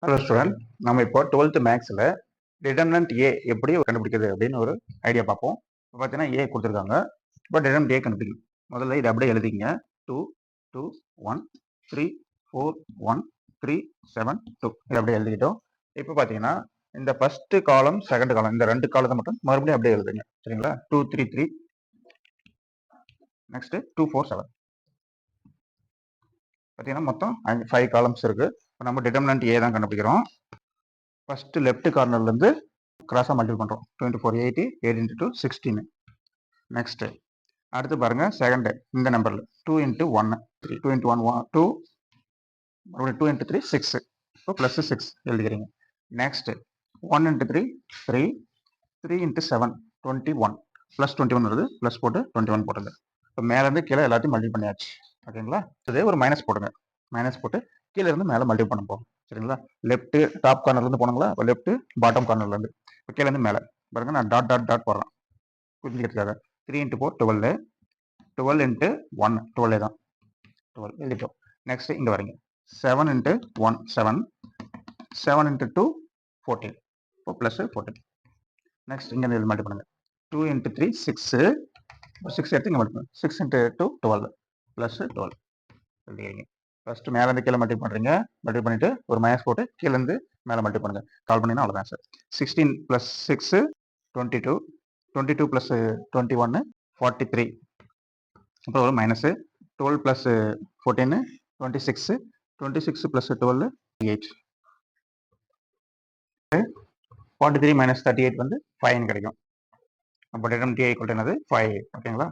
Hello student, நம்ம இப்போ 12th மேக்ஸில் டிடர்மினன்ட் ஏ எப்படி கண்டுபிடிக்கிறது அப்படின்னு ஒரு ஐடியா பார்ப்போம். இப்போ பார்த்தீங்கன்னா ஏ கொடுத்துருக்காங்க. இப்போ டிடர்மினன்ட் ஏ கண்டுபிடிக்கணும். முதல்ல இதை அப்படியே எழுதிங்க. 2 2 1 3 4 1 3 7 2 இதை அப்படியே எழுதிக்கிட்டோம். இப்போ பார்த்தீங்கன்னா இந்த ஃபர்ஸ்ட் காலம் செகண்ட் காலம் இந்த ரெண்டு காலத்தை மட்டும் மறுபடியும் அப்படியே எழுதுங்க. சரிங்களா? 2 3 3 நெக்ஸ்ட் 2 4 7 பார்த்தீங்கன்னா மொத்தம் 5 காலம்ஸ் இருக்கு. இப்போ நம்ம டிடர்மினன்ட் ஏ தான் கண்டுபிடிக்கிறோம். ஃபர்ஸ்ட் லெஃப்ட் கார்னர்ல இருந்து கிராஸா மல்டிபிள் பண்றோம். 24 80 8 into 2 16. நெக்ஸ்ட் அடுத்து பாருங்க செகண்ட் இந்த நம்பர்ல 2 into 1 3 2 into 1 2 மறுபடியும் 2 into 3 6. இப்போ பிளஸ் 6 எழுதிக்கிறீங்க. நெக்ஸ்ட் 1 into 3 3 3 into 7 21 பிளஸ் 21 வருது. பிளஸ் போட்டு 21 போட்டுங்க. இப்போ மேல இருந்து கீழே எல்லாத்தையும் மல்டிபிள் பண்ணியாச்சு. ஓகேங்களா? இதே ஒரு மைனஸ் போடுங்க. மைனஸ் போட்டு கீழே இருந்து மேலே மல்டிபிள் பண்ண போகும். சரிங்களா? லெஃப்ட் டாப் கார்னர்ல இருந்து போனாங்களா? லெஃப்ட் பாட்டம் கார்னர்ல இருந்து இப்போ கீழே இருந்து மேலே பாருங்க. நான் டாட் டாட் டாட் போடுறேன் புரிஞ்சுக்கிறதுக்காக. 3 into 4 12 12 into 1 12 தான் 12 எழுதிட்டோம். நெக்ஸ்ட் இங்க வரீங்க 7 into 1 7 7 into 2 14 இப்போ பிளஸ் 14. நெக்ஸ்ட் இங்க இருந்து மல்டிபிள் பண்ணுங்க. 2 into 3 6 6 எடுத்து இங்க மல்டிபிள் 6 into 2 12 பிளஸ் 12 எழுதிக்கிறீங்க. ஃபர்ஸ்ட் மேல இருந்து கீழே மல்டிபிள் பண்றீங்க. மல்டிபிள் பண்ணிட்டு ஒரு மைனஸ் போட்டு கீழே இருந்து மேலே மல்டிபிள் பண்ணுங்க. கால் பண்ணினா அவ்வளோதான் சார். 16 plus 6 22 22 plus 21 43. அப்புறம் ஒரு மைனஸ் 12 plus 14 26 26 plus 12 8. 43 minus 38 வந்து 5 கிடைக்கும். அப்போ டிடர்மினன்ட் ஏ ஈக்குவல் டு என்னது 5. ஓகேங்களா?